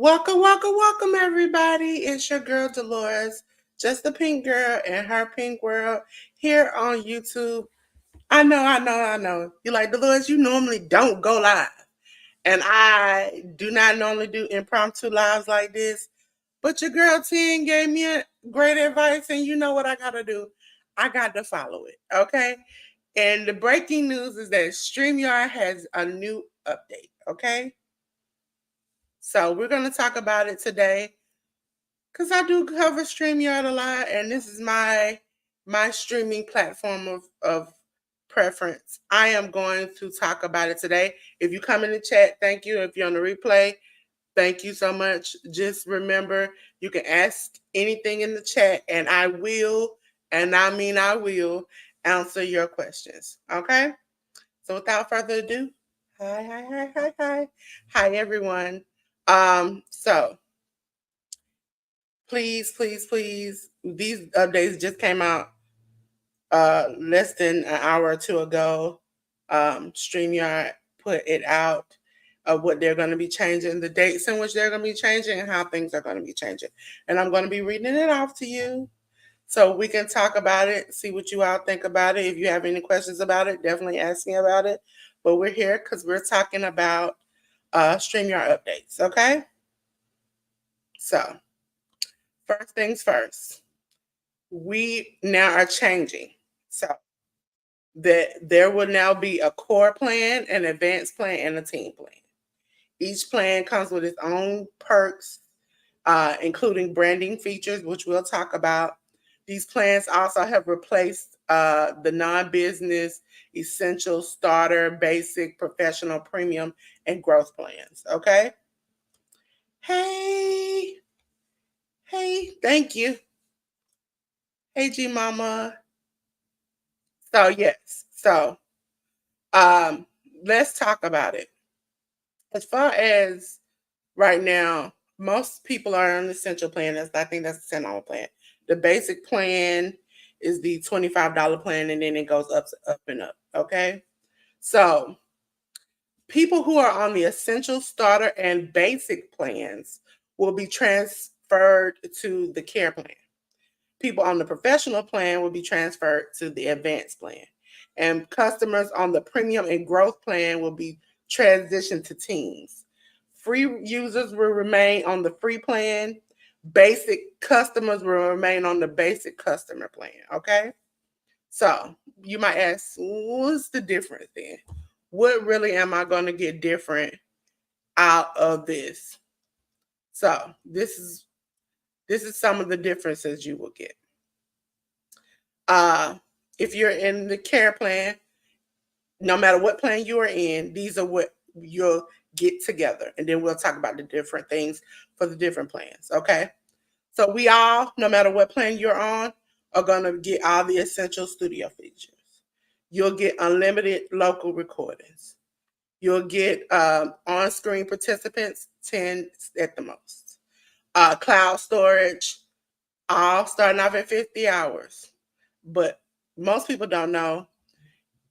Welcome, everybody. It's your girl, Delores, just the pink girl in her pink world here on YouTube. I know. You're like, Dolores, you normally don't go live. And I do not normally do impromptu lives like this. But your girl 10 gave me a great advice, and you know what I got to do? I got to follow it, okay? And the breaking news is that Streamyard has a new update, okay? So we're going to talk about it today because I do cover StreamYard a lot, and this is my streaming platform of preference. I am going to talk about it today. If you come in the chat, thank you. If you're on the replay, thank you so much. Just remember, you can ask anything in the chat, and I will, and I mean I will, answer your questions. Okay? So without further ado, hi everyone. So please, these updates just came out less than an hour or two ago. StreamYard put it out of what they're going to be changing, the dates in which they're going to be changing, and how things are going to be changing. And I'm going to be reading it off to you so we can talk about it, see what you all think about it. If you have any questions about it, definitely ask me about it. But we're here because we're talking about StreamYard updates, okay? So, first things first, we now are changing. So that there will now be a core plan, an advanced plan, and a team plan. Each plan comes with its own perks, including branding features, which we'll talk about. These plans also have replaced the non-business, essential, starter, basic, professional, premium, and growth plans. Okay. Hey, thank you. Hey, G Mama. So yes, so let's talk about it. As far as right now, most people are on the essential plan. I think that's the $10 plan. The basic plan is the $25 plan, and then it goes up and up. Okay, so people who are on the essential, starter, and basic plans will be transferred to the care plan. People on the professional plan will be transferred to the advanced plan. And customers on the premium and growth plan will be transitioned to teams. Free users will remain on the free plan. Basic customers will remain on the basic customer plan. Okay? So you might ask, what's the difference then? What really am I going to get different out of this? So this is some of the differences you will get. If you're in the care plan, no matter what plan you are in, these are what you'll get together. And then we'll talk about the different things for the different plans. Okay. So we all, no matter what plan you're on, are going to get all the essential studio features. You'll get unlimited local recordings. You'll get on-screen participants, 10 at the most. Cloud storage, all starting off at 50 hours. But most people don't know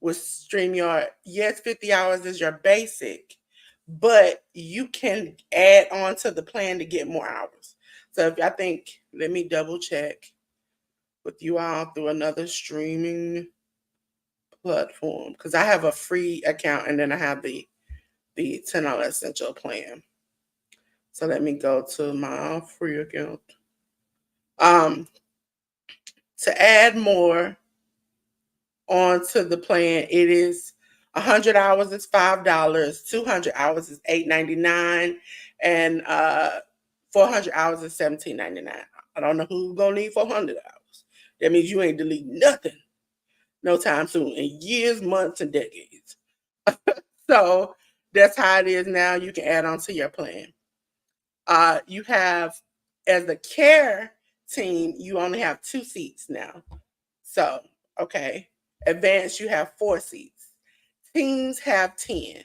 with StreamYard, yes, 50 hours is your basic, but you can add on to the plan to get more hours. So if I think, let me double check with you all through another streaming platform, because I have a free account and then I have the $10 essential plan. So let me go to my free account. To add more onto the plan, it is 100 hours is $5, 200 hours is $8.99, and 400 hours is $17.99. I don't know who's gonna need 400 hours. That means you ain't deleting nothing no time soon in years, months, and decades. So that's how it is now. You can add on to your plan. You have, as the care team, you only have 2 seats now. So, okay. Advanced, you have 4 seats. Teams have 10.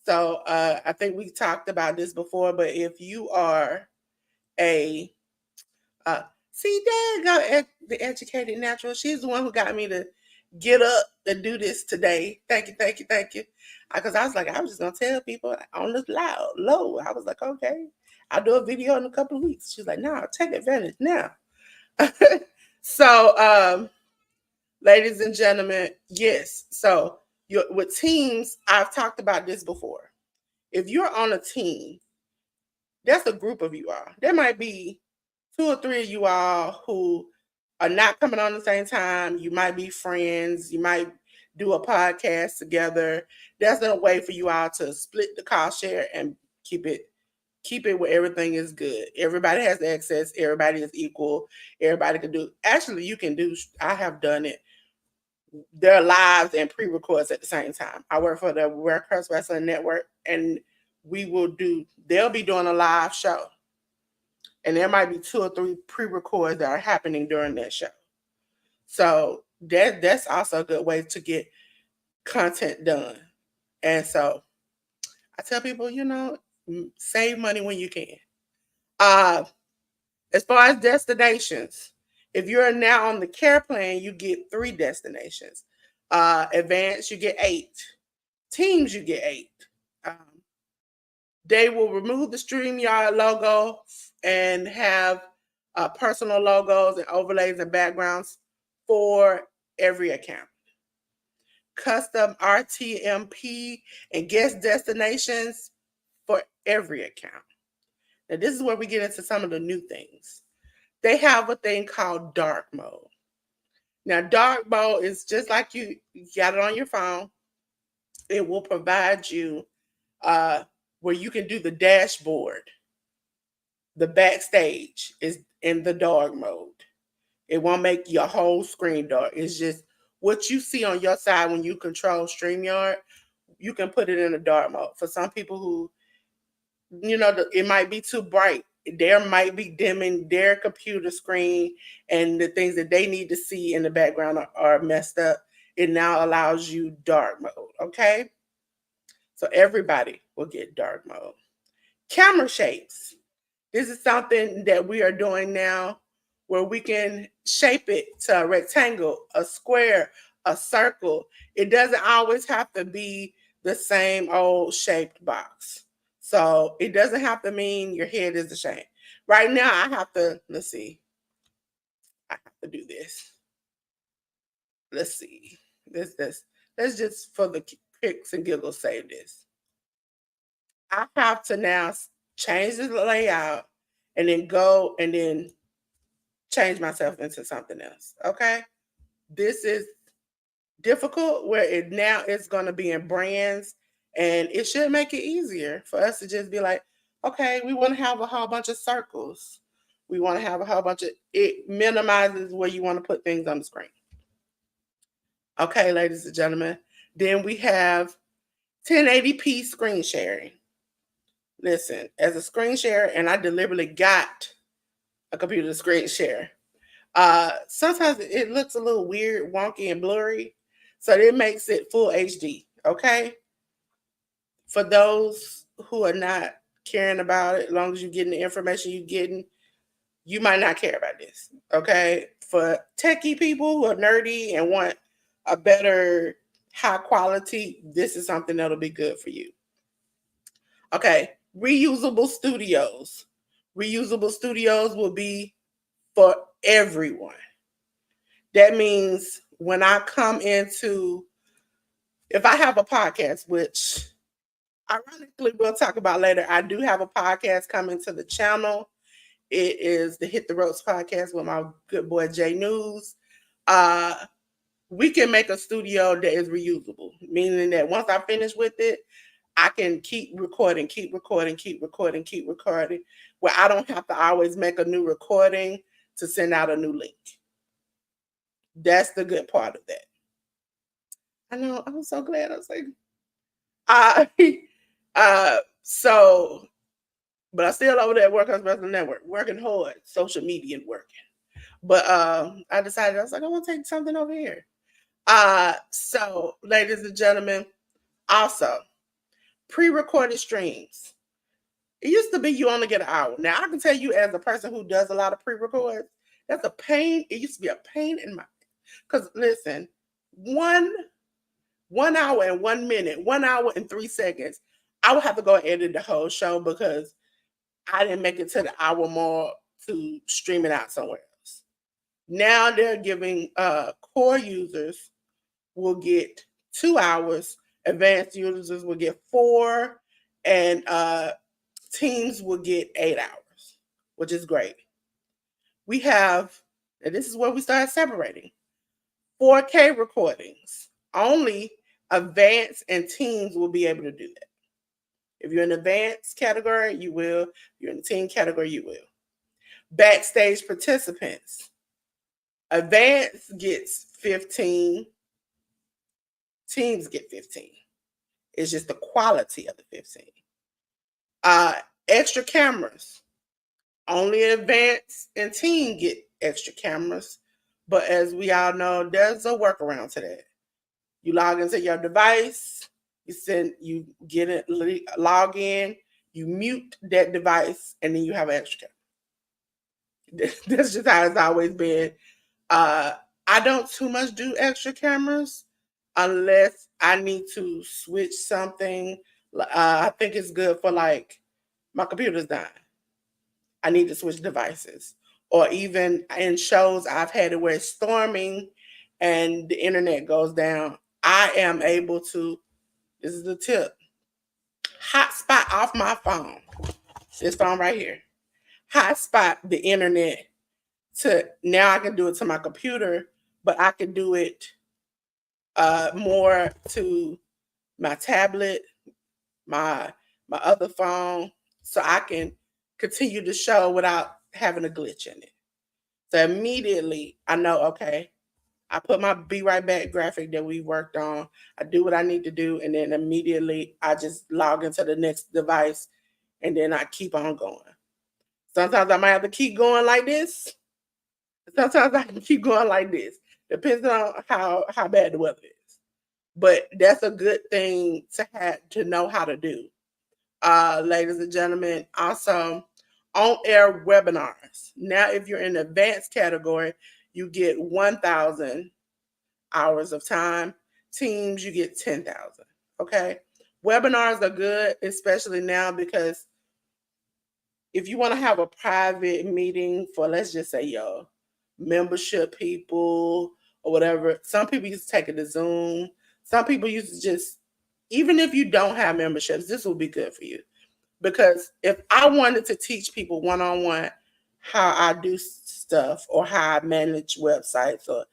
So I think we talked about this before, but if you are a see, there go the educated natural. She's the one who got me to get up and do this today. Thank you, thank you, thank you. Because I was like, I was just gonna tell people on this low. I was like, okay, I'll do a video in a couple of weeks. She's like, no, take advantage now. So, ladies and gentlemen, yes. So, with teams, I've talked about this before. If you're on a team, that's a group of you all. There might be 2 or 3 of you all who are not coming on the same time. You might be friends. You might do a podcast together. That's a way for you all to split the cost share and keep it where everything is good. Everybody has access. Everybody is equal. Everybody can do. Actually, you can do. I have done it. There are lives and pre-records at the same time. I work for the West Wrestling Network, and they'll be doing a live show. And there might be 2 or 3 pre-records that are happening during that show. So that's also a good way to get content done. And so I tell people, save money when you can. As far as destinations, if you're now on the care plan, you get 3 destinations. Advanced, you get 8. Teams, you get 8. They will remove the Streamyard logo and have personal logos and overlays and backgrounds for every account. Custom RTMP and guest destinations for every account. Now, this is where we get into some of the new things. They have a thing called dark mode. Now, dark mode is just like you got it on your phone. It will provide you where you can do the dashboard. The backstage is in the dark mode. It won't make your whole screen dark. It's just what you see on your side when you control StreamYard. You can put it in a dark mode. For some people who, it might be too bright. There might be dimming their computer screen, and the things that they need to see in the background are messed up. It now allows you dark mode. Okay. So everybody will get dark mode. Camera shapes. This is something that we are doing now where we can shape it to a rectangle, a square, a circle. It doesn't always have to be the same old shaped box. So it doesn't have to mean your head is the same. Right now, I have to, let's see. I have to do this. Let's see. Let's just, for the kicks and giggles, save this. I have to now change the layout and then go and then change myself into something else. Okay. This is difficult where it now is going to be in brands, and it should make it easier for us to just be like, okay, we want to have a whole bunch of circles. We want to have a whole bunch of, it minimizes where you want to put things on the screen. Okay, ladies and gentlemen. Then we have 1080p screen sharing. Listen, as a screen share, and I deliberately got a computer to screen share. Sometimes it looks a little weird, wonky, and blurry. So it makes it full HD. Okay. For those who are not caring about it, as long as you're getting the information you're getting, you might not care about this. Okay. For techie people who are nerdy and want a better high quality, this is something that'll be good for you. Okay. Reusable studios. Reusable studios will be for everyone. That means when I come into, if I have a podcast, which ironically we'll talk about later, I do have a podcast coming to the channel. It is the Hit the Ropes podcast with my good boy Jay News. We can make a studio that is reusable, meaning that once I finish with it, I can keep recording, where I don't have to always make a new recording to send out a new link. That's the good part of that. I know. I'm so glad. I was like, but I'm still over there at Workhouse Wrestling Network, working hard, social media and working. But I decided, I was like, I want to take something over here. So, ladies and gentlemen, also pre-recorded streams. It used to be you only get an hour. Now I can tell you, as a person who does a lot of pre-records, that's a pain. It used to be a pain in my, because listen, 1 hour and 1 minute, 1 hour and 3 seconds, I would have to go and edit the whole show because I didn't make it to the hour mark to stream it out somewhere else. Now they're giving core users will get 2 hours, advanced users will get 4, and teams will get 8 hours, which is great. We have, and this is where we start separating, 4K recordings. Only advanced and teams will be able to do that. If you're in the advanced category, you will. If you're in the team category, you will. Backstage participants. Advanced gets 15. Teams get 15. It's just the quality of the 15. Extra cameras. Only advanced and team get extra cameras. But as we all know, there's a workaround to that. You log into your device, you get it, log in, you mute that device, and then you have an extra camera. That's just how it's always been. I don't too much do extra cameras unless I need to switch something. I think it's good for like my computer's dying. I need to switch devices. Or even in shows I've had it where it's storming and the internet goes down. I am able to, this is the tip, hotspot off my phone. This phone right here. Hotspot the internet to, now I can do it to my computer, but I can do it more to my tablet, my other phone, so I can continue the show without having a glitch in it. So immediately I know, okay, I put my Be Right Back graphic that we worked on. I do what I need to do, and then immediately I just log into the next device, and then I keep on going. Sometimes I might have to keep going like this. Sometimes I can keep going like this. Depends on how bad the weather is. But that's a good thing to have to know how to do. Ladies and gentlemen, also on-air webinars. Now, if you're in the advanced category, you get 1,000 hours of time. Teams, you get 10,000. Okay? Webinars are good, especially now, because if you want to have a private meeting for, let's just say, your membership people or whatever, some people used to take it to Zoom. Some people used to just, even if you don't have memberships, this will be good for you. Because if I wanted to teach people one-on-one how I do stuff or how I manage websites or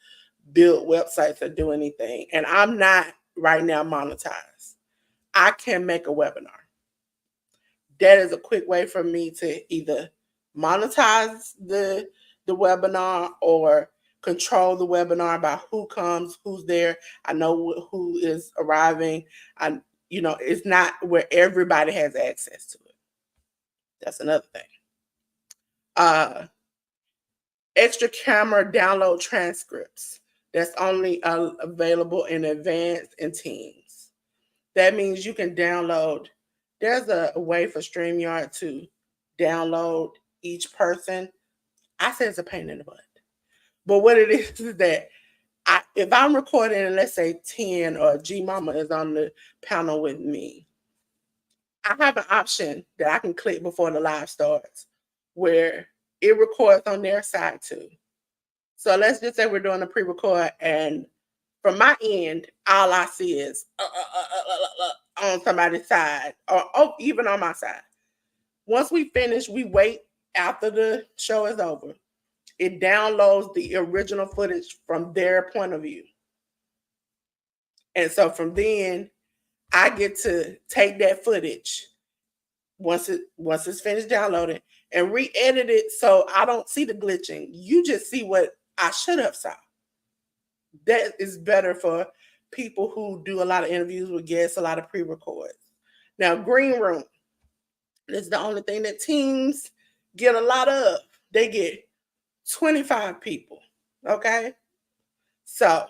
build websites or do anything, and I'm not right now monetized, I can make a webinar. That is a quick way for me to either monetize the webinar or control the webinar by who comes, who's there. I know who is arriving. It's not where everybody has access to it. That's another thing. Extra camera download transcripts. That's only available in advanced and teams. That means you can download. There's a way for Streamyard to download each person. I say it's a pain in the butt. But what it is that if I'm recording, and let's say 10 or G Mama is on the panel with me, I have an option that I can click before the live starts where it records on their side too. So let's just say we're doing a pre-record, and from my end, all I see is on somebody's side or even on my side. Once we finish, we wait after the show is over. It downloads the original footage from their point of view. And so from then, I get to take that footage once it's finished downloading and re-edit it so I don't see the glitching. You just see what I should have saw. That is better for people who do a lot of interviews with guests, a lot of pre-records. Now, green room. This is the only thing that teams get a lot of. They get 25 people. Okay? So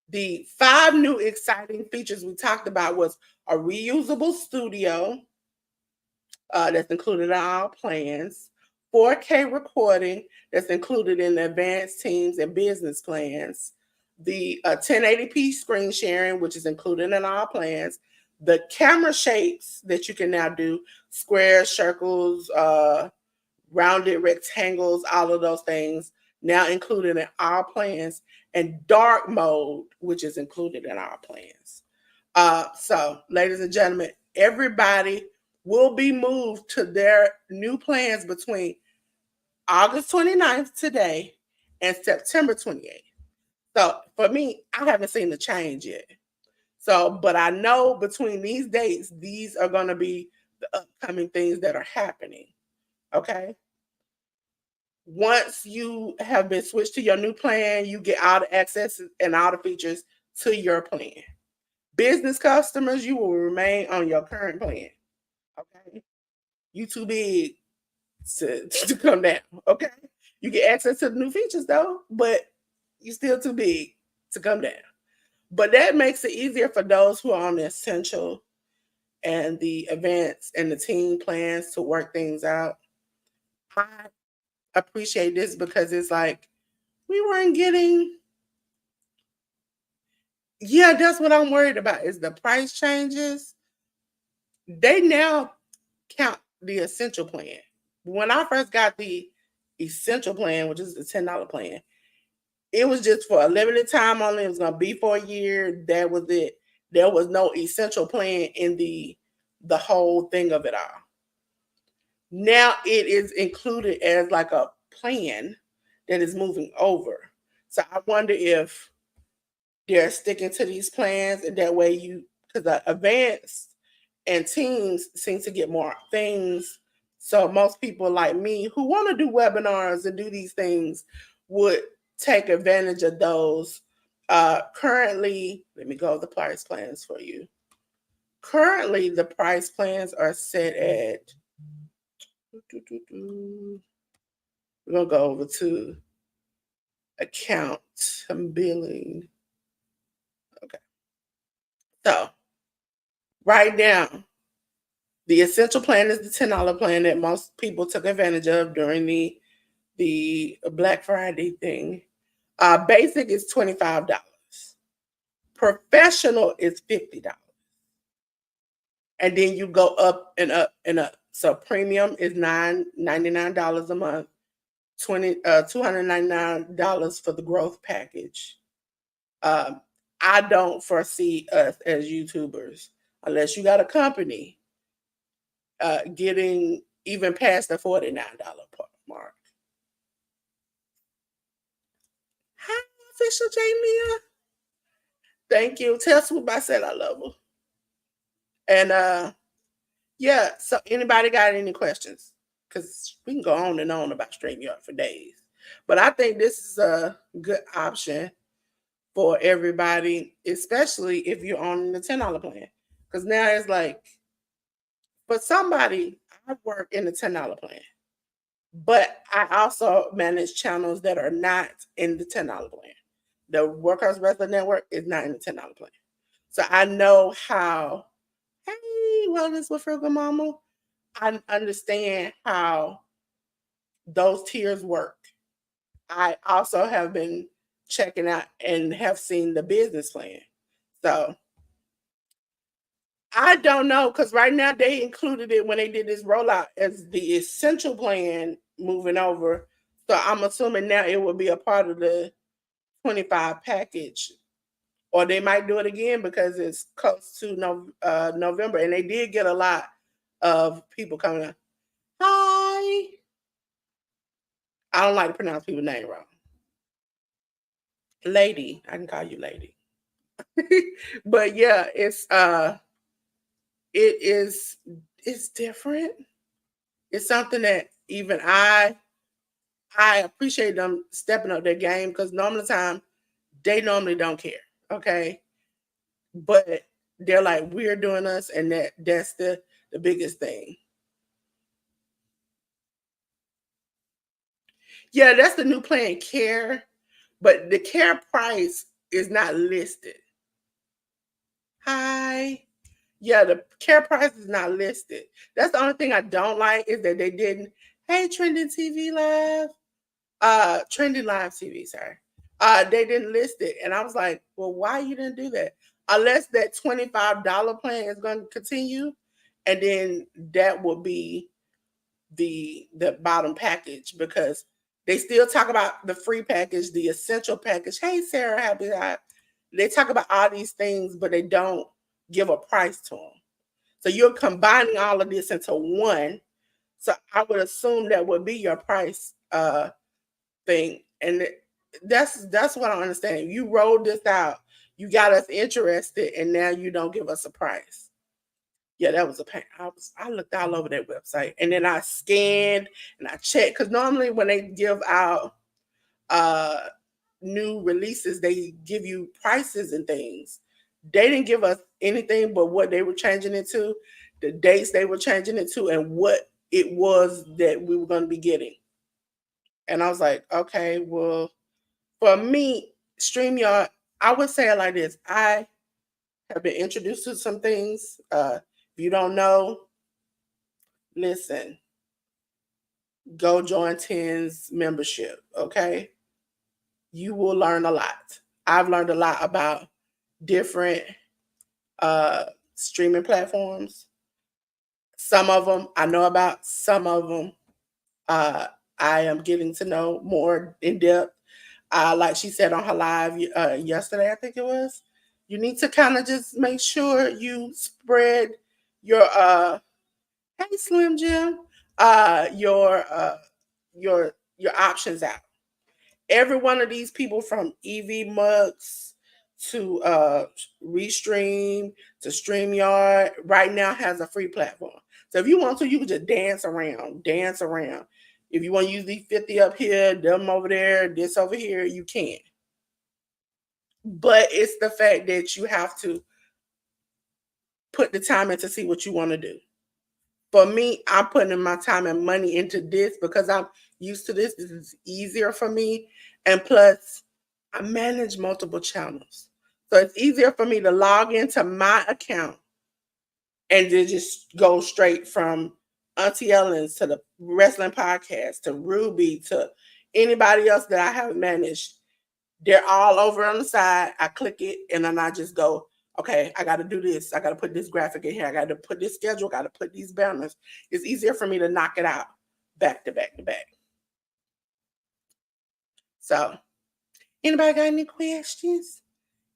the 5 new exciting features we talked about was a reusable studio that's included in our plans, 4K recording that's included in the advanced teams and business plans, the 1080p screen sharing, which is included in all plans, the camera shapes that you can now do, squares, circles, rounded rectangles, all of those things now included in our plans, and dark mode, which is included in our plans. So, ladies and gentlemen, everybody will be moved to their new plans between August 29th today and September 28th. So, for me, I haven't seen the change yet. So, but I know between these dates, these are going to be the upcoming things that are happening. Okay. Once you have been switched to your new plan, you get all the access and all the features to your plan. Business customers, you will remain on your current plan. Okay. You too big to come down. Okay. You get access to the new features though, but you still too big to come down. But that makes it easier for those who are on the essential and the events and the team plans to work things out. I appreciate this because it's like we weren't getting. Yeah, that's what I'm worried about is the price changes. They now count the essential plan. When I first got the essential plan, which is the $10 plan, it was just for a limited time only. It was going to be for a year. That was it. There was no essential plan in the whole thing of it all. Now it is included as like a plan that is moving over. So I wonder if they're sticking to these plans, and that way because the advanced and teams seem to get more things. So most people like me who want to do webinars and do these things would take advantage of those. Currently, let me go over the price plans for you. Currently, the price plans are set at. We're gonna go over to account and billing. Okay. So right now, the essential plan is the $10 plan that most people took advantage of during the Black Friday thing. Basic is $25. Professional is $50. And then you go up and up and up. So premium is $9.99 a month, $299 for the growth package. I don't foresee us as YouTubers, unless you got a company, getting even past the $49 mark. Hi, official Jamia. Thank you. Tell Swoop I said I love her. And yeah, so anybody got any questions? Because we can go on and on about Streamyard for days. But I think this is a good option for everybody, especially if you're on the $10 plan. Because now it's like, for somebody, I work in the $10 plan. But I also manage channels that are not in the $10 plan. The Workhouse Wrestling Network is not in the $10 plan. So I know how, hey, Wellness with Frugal Mama, I understand how those tiers work. I also have been checking out and have seen the business plan. So I don't know, because right now they included it when they did this rollout as the essential plan moving over. So I'm assuming now it will be a part of the 25 package, or they might do it again because it's close to November, and they did get a lot of people coming up. Hi. I don't like to pronounce people's name wrong. Lady, I can call you Lady. But yeah, it's different. It's something that even I appreciate them stepping up their game, because they normally don't care. Okay. But they're like, we're doing us, and that's the biggest thing. Yeah, that's the new plan, Care, but the Care price is not listed. Hi. Yeah, the Care price is not listed. That's the only thing I don't like, is that they didn't. Hey, Trending TV Live. Trending Live TV, sorry. They didn't list it. And I was like, well, why you didn't do that? Unless that $25 plan is going to continue, and then that will be the bottom package, because they still talk about the free package, the essential package. Hey, Sarah, happy that they talk about all these things, but they don't give a price to them. So you're combining all of this into one. So I would assume that would be your price thing, and that's what I understand. You rolled this out, you got us interested, and now you don't give us a price. Yeah, that was a pain. I looked all over that website, and then I scanned and I checked, because normally when they give out uh new releases, they give you prices and things. They didn't give us anything but what they were changing it to, the dates they were changing it to, and what it was that we were going to be getting. And I was like, okay, well, for me, StreamYard, I would say it like this. I have been introduced to some things. If you don't know, listen, go join 10's membership, okay? You will learn a lot. I've learned a lot about different streaming platforms. Some of them I know about, some of them uh, I am getting to know more in depth. Like she said on her live yesterday, I think it was, you need to kind of just make sure you spread your hey Slim Jim, uh, your uh, your options out. Every one of these people, from EV Mux to Restream to StreamYard, right now has a free platform. So if you want to, you can just dance around, dance around. If you want to use these 50 up here, them over there, this over here, you can. But it's the fact that you have to put the time in to see what you want to do. For me, I'm putting my time and money into this because I'm used to this. This is easier for me. And plus, I manage multiple channels. So it's easier for me to log into my account and to just go straight from Auntie Ellen's to the wrestling podcast to Ruby to anybody else that I haven't managed. They're all over on the side. I click it and then I just go, okay, I got to do this. I got to put this graphic in here. I got to put this schedule. Got to put these banners. It's easier for me to knock it out back to back to back. So, anybody got any questions?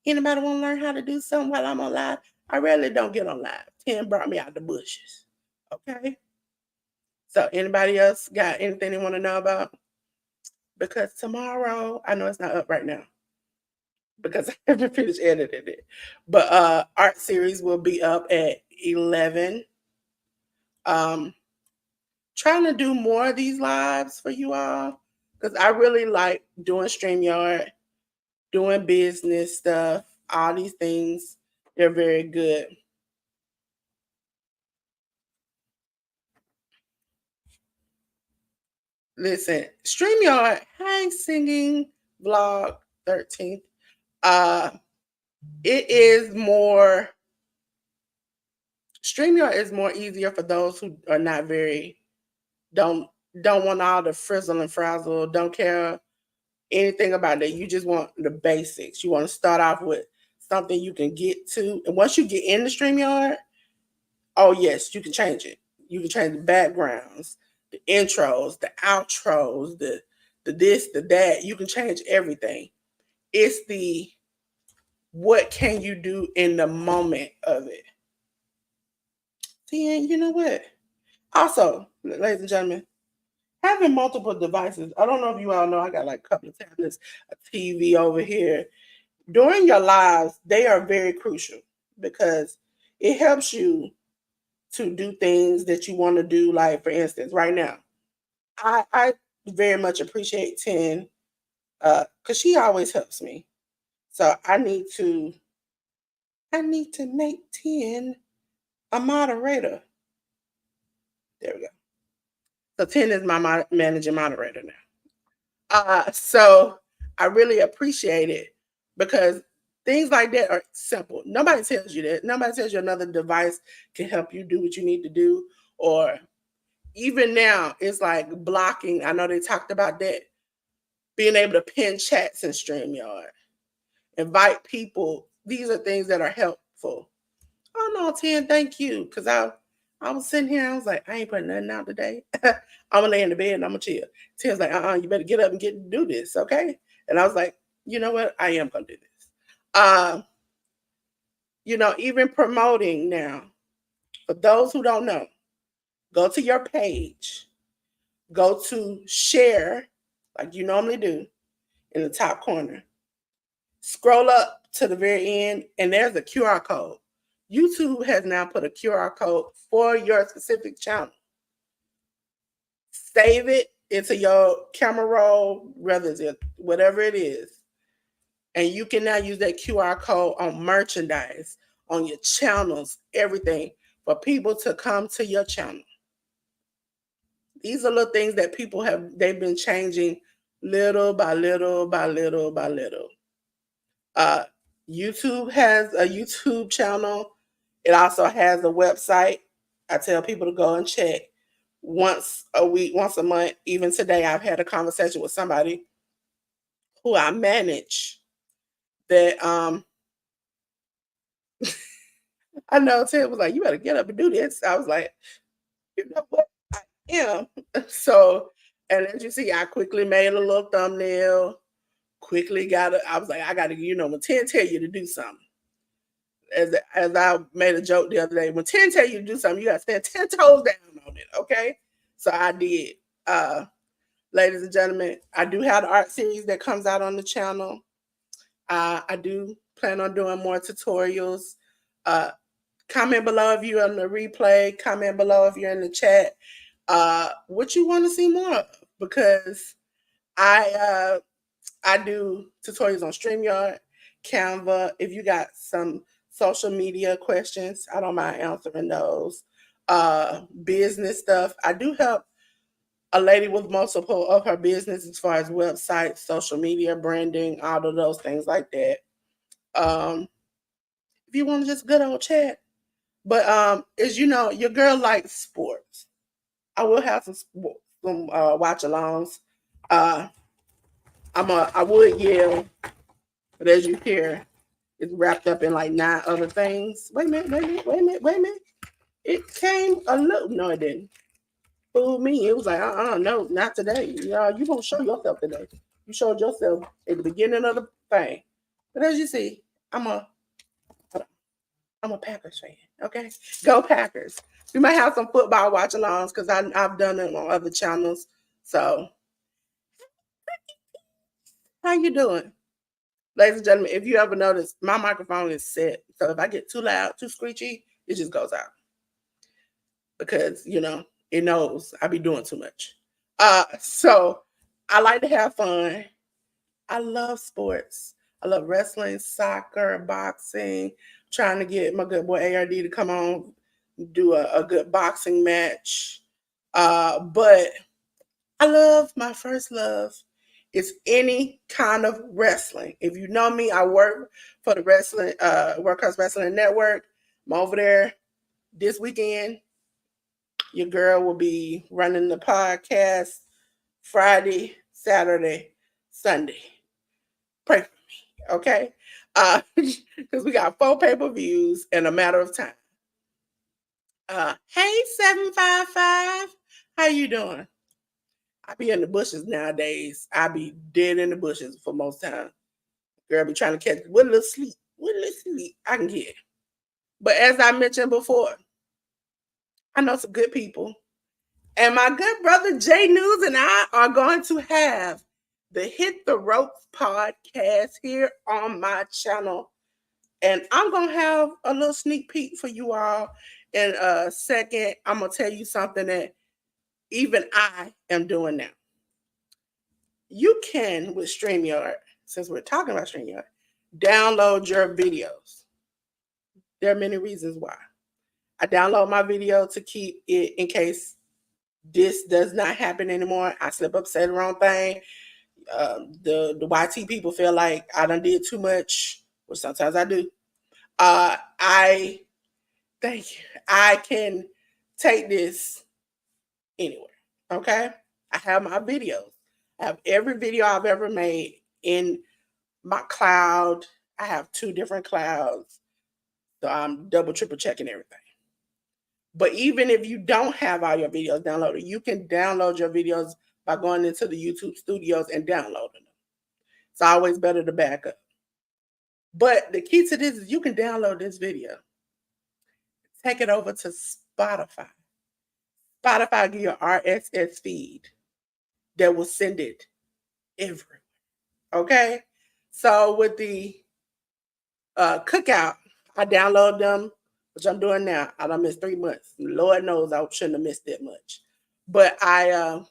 Anybody want to learn how to do something while I'm on live? I rarely don't get on live. 10 brought me out the bushes. Okay. So, anybody else got anything they want to know about? Because tomorrow, I know it's not up right now, because I haven't finished editing it. But art series will be up at 11. Trying to do more of these lives for you all, because I really like doing StreamYard, doing business stuff, all these things. They're very good. Listen, StreamYard, hi singing vlog 13th. Uh it is more StreamYard is more easier for those who are not very don't don't want all the frizzle and frazzle, don't care anything about that. You just want the basics. You want to start off with something you can get to. And once you get in the StreamYard, oh yes, you can change it. You can change the backgrounds, the intros, the outros, the this, the that. You can change everything. It's the what can you do in the moment of it. See, and you know what? Also, ladies and gentlemen, having multiple devices. I don't know if you all know, I got like a couple of tablets, a TV over here. During your lives, they are very crucial because it helps you to do things that you want to do. Like, for instance, right now, I very much appreciate 10 because she always helps me. So I need to make 10 a moderator. There we go. So 10 is my managing moderator now. So I really appreciate it because things like that are simple. Nobody tells you that. Nobody tells you another device can help you do what you need to do. Or even now, it's like blocking. I know they talked about that being able to pin chats in StreamYard, invite people. These are things that are helpful. Oh no, Tim, thank you. Cause I was sitting here, I was like, I ain't putting nothing out today. I'm gonna lay in the bed and I'm gonna chill. Tim's like, you better get up and do this, okay? And I was like, you know what? I am gonna do this. Even promoting now. For those who don't know, go to your page, go to share, like you normally do, in the top corner. Scroll up to the very end, and there's a QR code. YouTube has now put a QR code for your specific channel. Save it into your camera roll, whether it's whatever it is, and you can now use that QR code on merchandise, on your channels, everything, for people to come to your channel. These are little things that they've been changing little by little by little by little. YouTube has a YouTube channel. It also has a website. I tell people to go and check once a week, once a month. Even today, I've had a conversation with somebody who I manage that I know Ted was like, you better get up and do this. I was like, you know what? I am. So, and as you see, I quickly made a little thumbnail, I was like, I got to, when Ted tell you to do something, as I made a joke the other day, when 10 tell you to do something, you got to stand 10 toes down on it, okay? So I did. Ladies and gentlemen, I do have the art series that comes out on the channel. I do plan on doing more tutorials. Comment below if you're on the replay. Comment below if you're in the chat. What you want to see more of, because I do tutorials on StreamYard, Canva. If you got some social media questions, I don't mind answering those. Business stuff. I do help a lady with multiple of her business as far as websites, social media, branding, all of those things like that. If you want just good old chat. But as you know, your girl likes sports. I will have some watch alongs. I would yell, but as you hear, it's wrapped up in like 9 other things. Wait a minute. It came a little. No, it didn't. Fool me. It was like, no, not today. You won't show yourself today. You showed yourself at the beginning of the thing. But as you see, I'm a Packers fan. Okay, go Packers. We might have some football watch-alongs because I've done it on other channels. So, how you doing? Ladies and gentlemen, if you ever notice, my microphone is set. So if I get too loud, too screechy, it just goes out. Because, it knows I be doing too much. So I like to have fun. I love sports. I love wrestling, soccer, boxing, trying to get my good boy ARD to come on, do a good boxing match. But I love, my first love is any kind of wrestling. If you know me, I work for the Workhouse Wrestling Network. I'm over there this weekend. Your girl will be running the podcast Friday, Saturday, Sunday. Pray for me, okay? Because we got 4 pay-per-views in a matter of time. Hey, 755, how you doing? I be in the bushes nowadays. I be dead in the bushes for most time. Girl be trying to catch what little sleep I can get. But as I mentioned before, I know some good people. And my good brother Jay News and I are going to have the Hit the Ropes podcast here on my channel. And I'm going to have a little sneak peek for you all in a second. I'm going to tell you something that even I am doing now. You can, with Streamyard, since we're talking about Streamyard, download your videos. There are many reasons why. I download my video to keep it in case this does not happen anymore. I slip up, say the wrong thing. The YT people feel like I done did too much, which sometimes I do. I can take this anywhere. Okay, I have my videos. I have every video I've ever made in my cloud. I have 2 different clouds. So I'm double, triple checking everything. But even if you don't have all your videos downloaded, you can download your videos by going into the YouTube studios and downloading them. It's always better to back up. But the key to this is you can download this video, take it over to Spotify. Spotify give you an RSS feed that will send it everywhere. Okay? So with the cookout, I download them, which I'm doing now. I done missed 3 months. Lord knows I shouldn't have missed that much. But I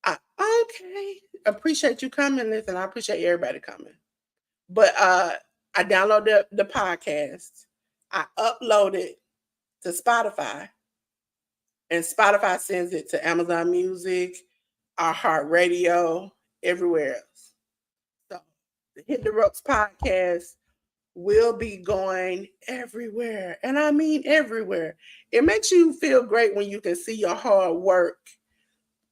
okay. Appreciate you coming. Listen, I appreciate everybody coming. But I downloaded the podcast. I upload it to Spotify, and Spotify sends it to Amazon Music, our Heart Radio, everywhere else. So the Hit the Ropes podcast will be going everywhere. And I mean everywhere. It makes you feel great when you can see your hard work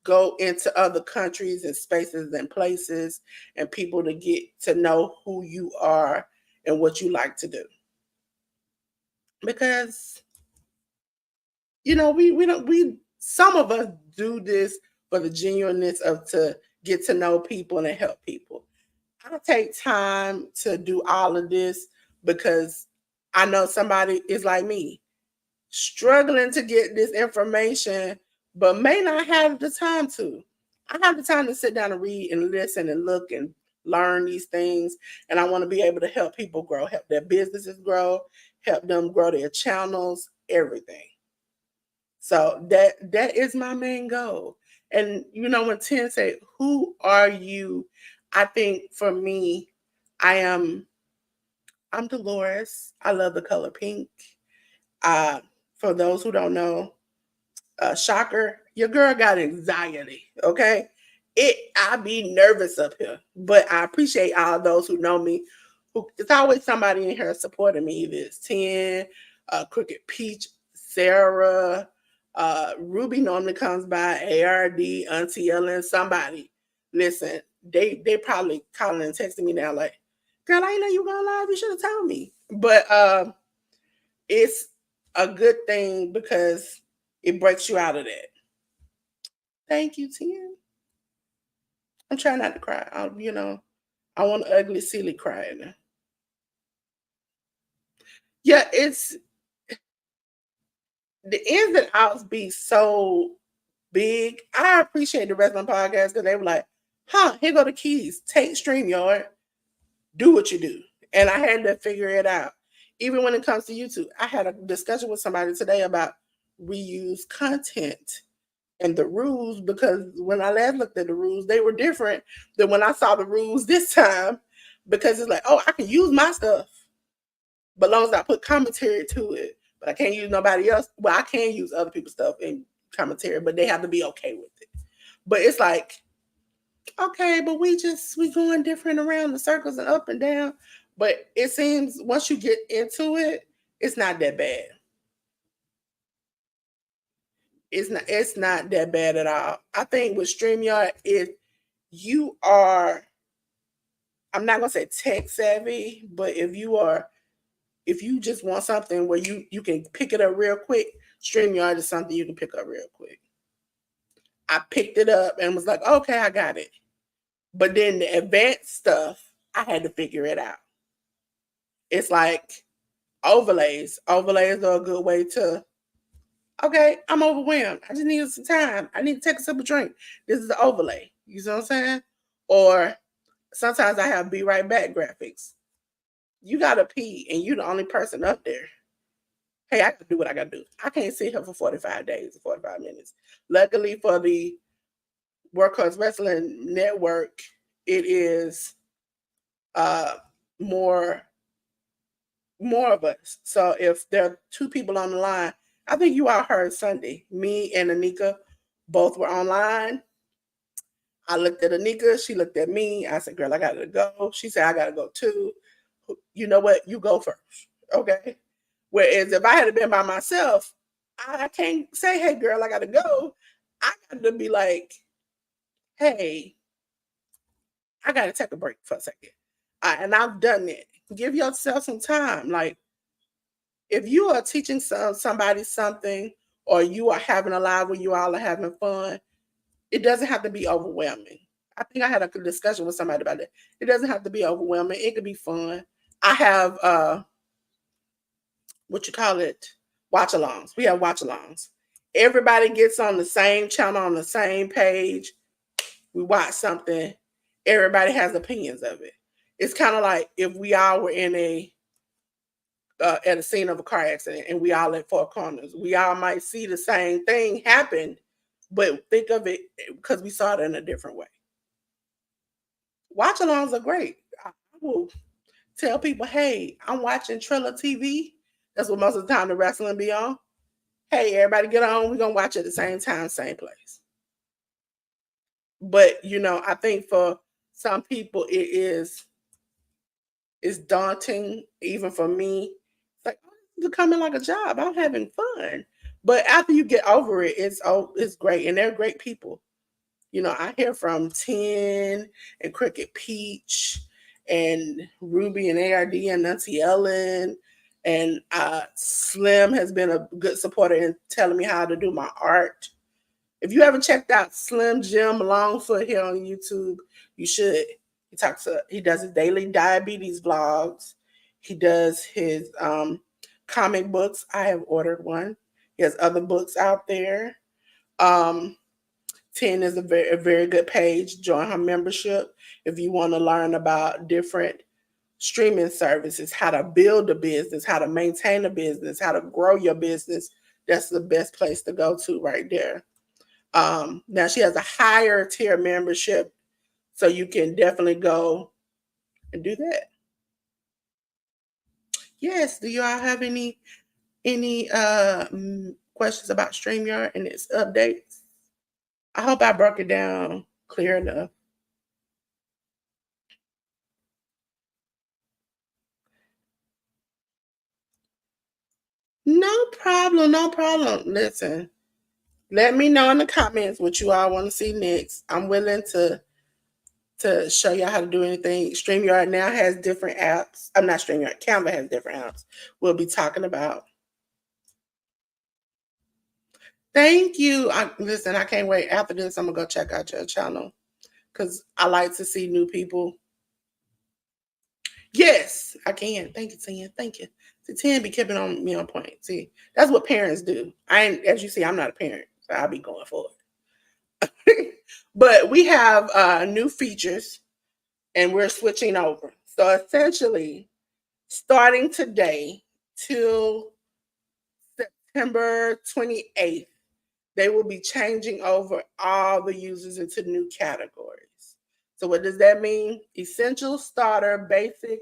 go into other countries and spaces and places and people to get to know who you are and what you like to do. Because we some of us do this for the genuineness of to get to know people and help people. I take time to do all of this because I know somebody is like me, struggling to get this information, but may not have the time to. I have the time to sit down and read and listen and look and learn these things. And I want to be able to help people grow, help their businesses grow, help them grow their channels, everything. So that is my main goal. And when Tim say, "Who are you?" I think for me, I'm Delores. I love the color pink. For those who don't know, shocker, your girl got anxiety. Okay, I be nervous up here, but I appreciate all those who know me. It's always somebody in here supporting me. Either it's 10, Crooked Peach, Sarah, Ruby normally comes by, ARD, Auntie Ellen, somebody. Listen, they probably calling and texting me now like, girl, I didn't know you were going live. You should have told me. But it's a good thing because it breaks you out of that. Thank you, Tim. I'm trying not to cry. I want an ugly, silly cry now. Yeah, it's the ins and outs be so big. I appreciate the rest of my podcast because they were like, here go the keys. Take StreamYard, do what you do. And I had to figure it out. Even when it comes to YouTube, I had a discussion with somebody today about reuse content and the rules, because when I last looked at the rules, they were different than when I saw the rules this time, because it's like, oh, I can use my stuff, but as long as I put commentary to it, but I can't use nobody else. Well, I can use other people's stuff in commentary, but they have to be okay with it. But it's like, okay, but we going different around the circles and up and down. But it seems once you get into it, it's not that bad. It's not that bad at all. I think with StreamYard, if you are, I'm not gonna say tech savvy, but if you just want something where you can pick it up real quick, StreamYard is something you can pick up real quick. I picked it up and was like, okay, I got it. But then the advanced stuff, I had to figure it out. It's like overlays. Overlays are a good way to, okay, I'm overwhelmed. I just need some time. I need to take a sip of drink. This is the overlay. You see what I'm saying? Or sometimes I have be right back graphics. You gotta pee and you're the only person up there. Hey, I can do what I gotta do. I can't sit here for 45 days, 45 minutes. Luckily for the Workhorse Wrestling Network, it is more of us. So if there are 2 people on the line, I think you all heard Sunday, me and Anika both were online. I looked at Anika, she looked at me. I said, girl, I gotta go. She said, I gotta go too. You know what? You go first. Okay. Whereas if I had been by myself, I can't say, hey girl, I gotta go. I got to be like, hey, I got to take a break for a second. And I've done it. Give yourself some time. Like, if you are teaching somebody something, or you are having a live where you all are having fun, it doesn't have to be overwhelming. I think I had a discussion with somebody about it. It doesn't have to be overwhelming. It could be fun. I have what you call it, watch alongs. We have watch alongs. Everybody gets on the same channel, on the same page. We watch something. Everybody has opinions of it. It's kind of like if we all were in at a scene of a car accident and we all at four corners. We all might see the same thing happen, but think of it because we saw it in a different way. Watch alongs are great. I will tell people, hey, I'm watching Triller TV. That's what most of the time the wrestling be on. Hey, everybody get on. We're going to watch at the same time, same place. But, I think for some people it's daunting, even for me. It's like, oh, it's becoming like a job. I'm having fun. But after you get over it, it's great. And they're great people. I hear from 10 and Cricket Peach and Ruby and ARD and Nancy Ellen. And Slim has been a good supporter in telling me how to do my art. If you haven't checked out Slim Jim Longfoot here on YouTube, you should. He does his daily diabetes vlogs. He does his comic books. I have ordered one. He has other books out there. 10 is a very good page. Join her membership if you want to learn about different streaming services, how to build a business, how to maintain a business, how to grow your business. That's the best place to go to right there. Now she has a higher tier membership, so you can definitely go and do that. Yes. Do you all have any questions about StreamYard and its updates? I hope I broke it down clear enough. No problem, no problem. Listen, let me know in the comments what you all want to see next. I'm willing to show y'all how to do anything. StreamYard now has different apps. I'm not StreamYard. Canva has different apps we'll be talking about. Thank you. Listen, I can't wait. After this, I'm going to go check out your channel because I like to see new people. Yes, I can. Thank you, Tia. Thank you. See, Tia be keeping on me on point. See, that's what parents do. As you see, I'm not a parent, so I'll be going for it. But we have new features and we're switching over. So essentially, starting today till September 28th, they will be changing over all the users into new categories. So what does that mean? Essential, starter, basic,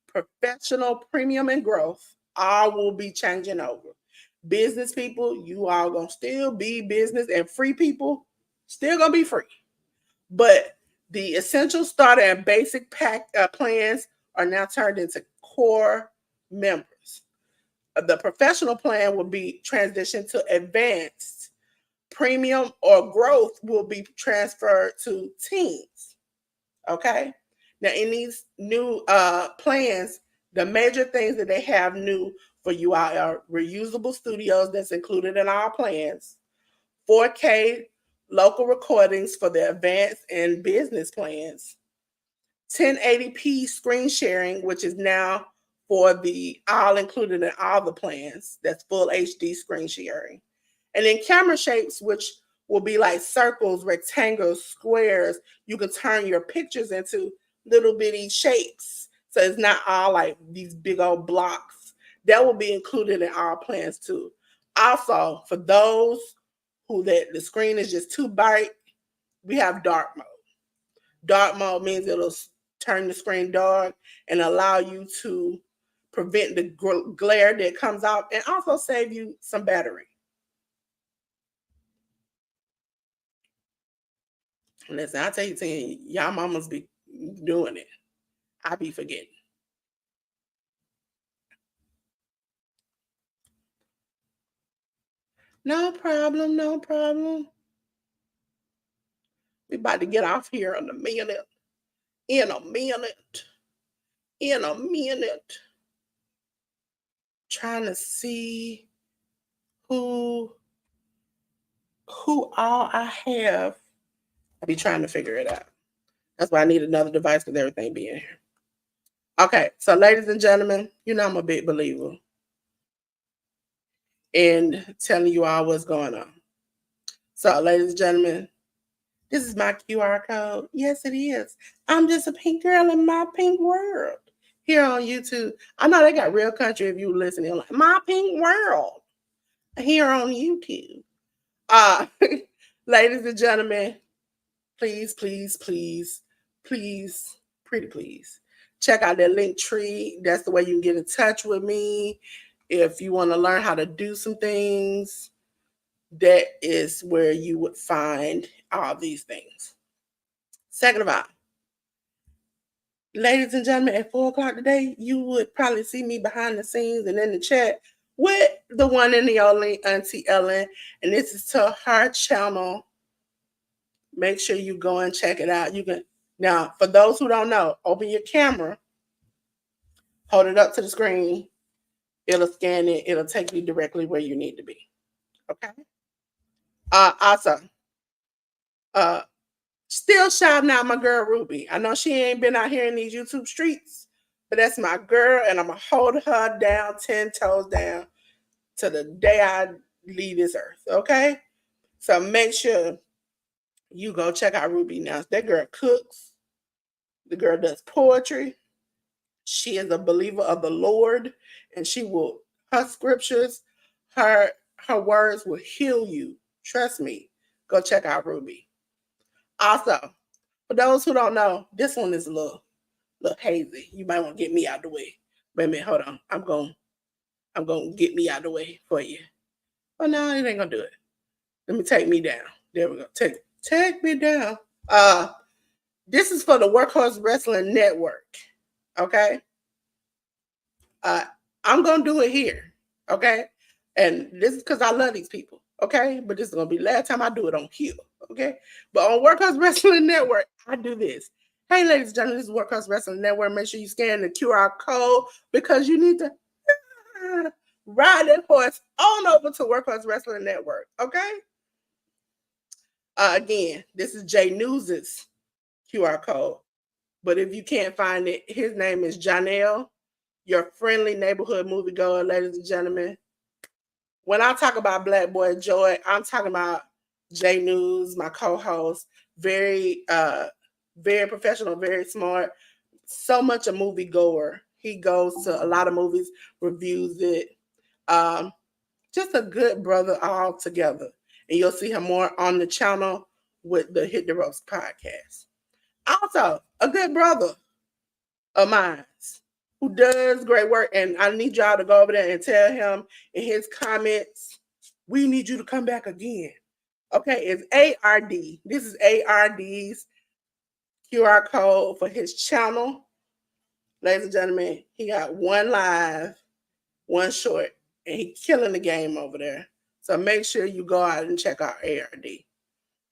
professional, premium, and growth all will be changing over. Business people, you all gonna still be business, and free people still gonna be free. But the essential, starter, and basic pack plans are now turned into core members. The professional plan will be transitioned to advanced. Premium or growth will be transferred to teens. Okay. Now, in these new plans, the major things that they have new for you are reusable studios that's included in our plans, 4K local recordings for the advanced and business plans, 1080p screen sharing, which is now for the all included in all the plans. That's full HD screen sharing. And then camera shapes, which will be like circles, rectangles, squares. You can turn your pictures into little bitty shapes. So it's not all like these big old blocks. That will be included in our plans too. Also, for those who that the screen is just too bright, we have dark mode. Dark mode means it'll turn the screen dark and allow you to prevent the glare that comes out and also save you some battery. Listen, I tell you, y'all mamas be doing it. I be forgetting. No problem, no problem. We about to get off here in a minute. In a minute. In a minute. Trying to see who all I have. I be trying to figure it out. That's why I need another device with everything being here. Okay, so ladies and gentlemen, you know I'm a big believer in telling you all what's going on. So, ladies and gentlemen, this is my QR code. Yes, it is. I'm just a pink girl in my pink world here on YouTube. I know they got real country if you listening, like my pink world here on YouTube. Ladies and gentlemen, please, please, please, please, pretty please, check out that link tree. That's the way you can get in touch with me. If you want to learn how to do some things, that is where you would find all these things. Second of all, ladies and gentlemen, at 4 o'clock today, you would probably see me behind the scenes and in the chat with the one and the only Auntie Ellen. And this is to her channel. Make sure you go and check it out. You can now, for those who don't know, open your camera, hold it up to the screen. It'll scan it. It'll take you directly where you need to be. Okay. Also, still shouting out my girl Ruby. I know she ain't been out here in these YouTube streets, but that's my girl, and I'm gonna hold her down 10 toes down to the day I leave this earth. Okay. So make sure you go check out Ruby now. That girl cooks. The girl does poetry. She is a believer of the Lord, and her scriptures, her words will heal you. Trust me. Go check out Ruby. Also, for those who don't know, this one is a little hazy. You might want to get me out the way. Wait a minute, hold on. I'm gonna get me out the way for you. Oh no, it ain't gonna do it. Let me take me down. There we go. Take me down. This is for the Workhorse Wrestling Network. Okay. I'm gonna do it here. Okay. And this is because I love these people. Okay. But this is gonna be the last time I do it on here. Okay. But on Workhorse Wrestling Network, I do this. Hey, ladies and gentlemen, this is Workhorse Wrestling Network. Make sure you scan the QR code because you need to ride that horse on over to Workhorse Wrestling Network. Okay. Again, this is Jay News's QR code. But if you can't find it, his name is Janelle, your friendly neighborhood moviegoer, ladies and gentlemen. When I talk about Black Boy Joy, I'm talking about Jay News, my co-host. Very, very professional, very smart. So much a moviegoer. He goes to a lot of movies, reviews it. Just a good brother all together. And you'll see him more on the channel with the Hit the Ropes podcast. Also, a good brother of mine who does great work. And I need y'all to go over there and tell him in his comments, we need you to come back again. Okay, it's ARD. This is ARD's QR code for his channel. Ladies and gentlemen, he got one live, one short, and he's killing the game over there. So make sure you go out and check out ARD.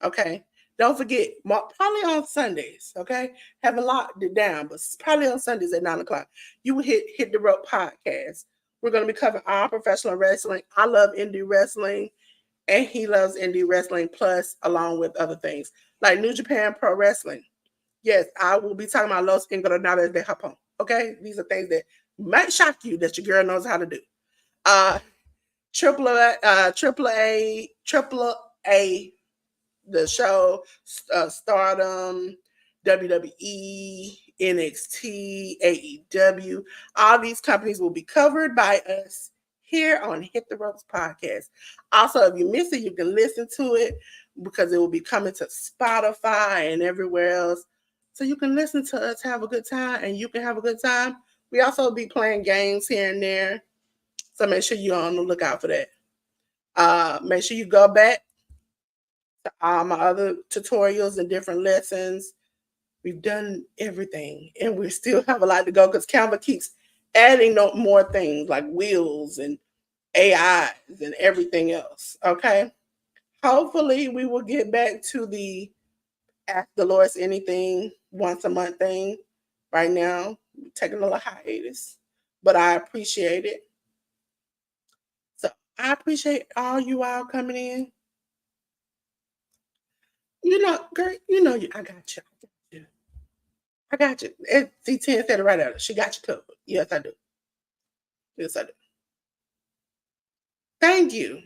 Okay. Don't forget, probably on Sundays, okay? Haven't locked it down, but probably on Sundays at 9 o'clock, you will hit the Rope podcast. We're going to be covering all professional wrestling. I love indie wrestling, and he loves indie wrestling plus, along with other things, like New Japan Pro Wrestling. Yes, I will be talking about Los Ingobernables de Japón, okay? These are things that might shock you that your girl knows how to do. Triple A, the show, Stardom, WWE, NXT, AEW. All these companies will be covered by us here on Hit the Ropes podcast. Also, if you miss it, you can listen to it because it will be coming to Spotify and everywhere else. So you can listen to us, have a good time, and you can have a good time. We also be playing games here and there. So make sure you're on the lookout for that. Make sure you go back to all my other tutorials and different lessons. We've done everything, and we still have a lot to go because Canva keeps adding more things like wheels and AIs and everything else. Okay. Hopefully, we will get back to the Ask Delores anything once a month thing right now. Taking a little hiatus, but I appreciate it. So I appreciate all you all coming in. Girl, I got you. I got you. C10 said it right out. She got you covered. Yes, I do. Yes, I do. Thank you.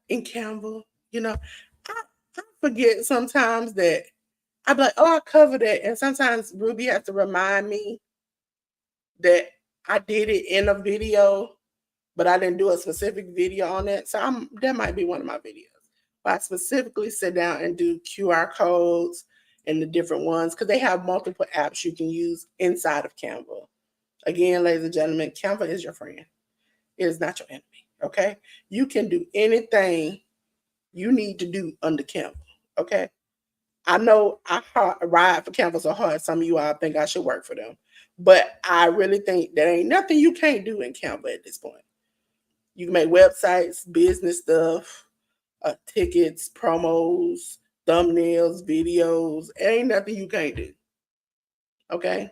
In Campbell, I forget sometimes that I'm like, oh, I covered it. And sometimes Ruby has to remind me that I did it in a video, but I didn't do a specific video on it. So that might be one of my videos. But I specifically sit down and do QR codes and the different ones because they have multiple apps you can use inside of Canva. Again, ladies and gentlemen, Canva is your friend. It is not your enemy. Okay? You can do anything you need to do under Canva. Okay? I know I ride for Canva so hard. Some of you all think I should work for them. But I really think there ain't nothing you can't do in Canva at this point. You can make websites, business stuff, tickets, promos, thumbnails, videos. Ain't nothing you can't do. Okay?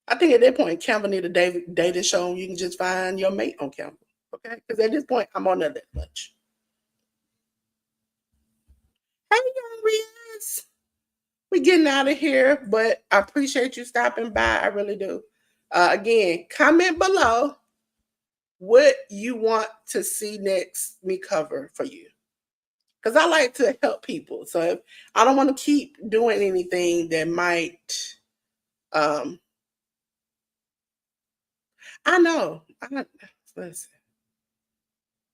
I think at that point, Canva need a dating show. You can just find your mate on Canva. Okay? Because at this point, I'm on there that much. Hey, young Riaz. We're getting out of here, but I appreciate you stopping by. I really do. Again, comment below what you want to see next me cover for you. Because I like to help people. So if I don't want to keep doing anything that might, I know.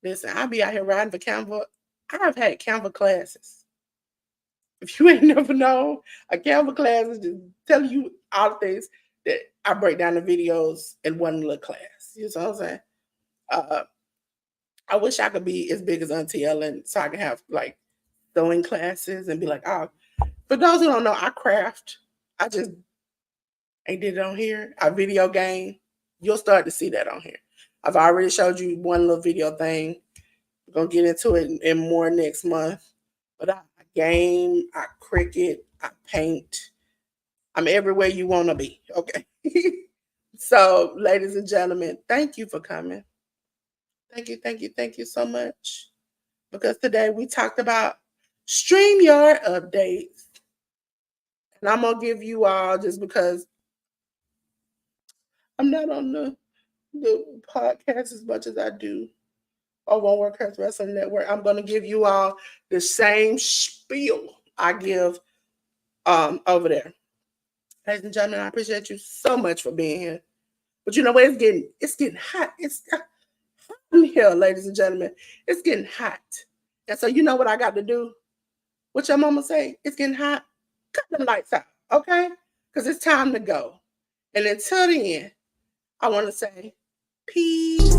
Listen, I'll be out here riding for Canva. I've had Canva classes. If you ain't never known, a Canva class is just telling you all the things that I break down the videos in one little class. You know what I'm saying? I wish I could be as big as Auntie Ellen so I can have like sewing classes and be like, oh, for those who don't know, I craft. I just ain't did it on here. I video game. You'll start to see that on here. I've already showed you one little video thing. We're going to get into it in more next month. But I game, I cricket, I paint. I'm everywhere you want to be. Okay. So, ladies and gentlemen, thank you for coming. Thank you so much. Because today we talked about Streamyard updates. And I'm going to give you all, just because I'm not on the podcast as much as I do on One Workers Wrestling Network, I'm going to give you all the same spiel I give over there. Ladies and gentlemen, I appreciate you so much for being here. But you know what? It's getting hot. It's hot in here, ladies and gentlemen. It's getting hot. And so you know what I got to do? What your mama say? It's getting hot. Cut the lights out, okay? Because it's time to go. And until then, I want to say peace.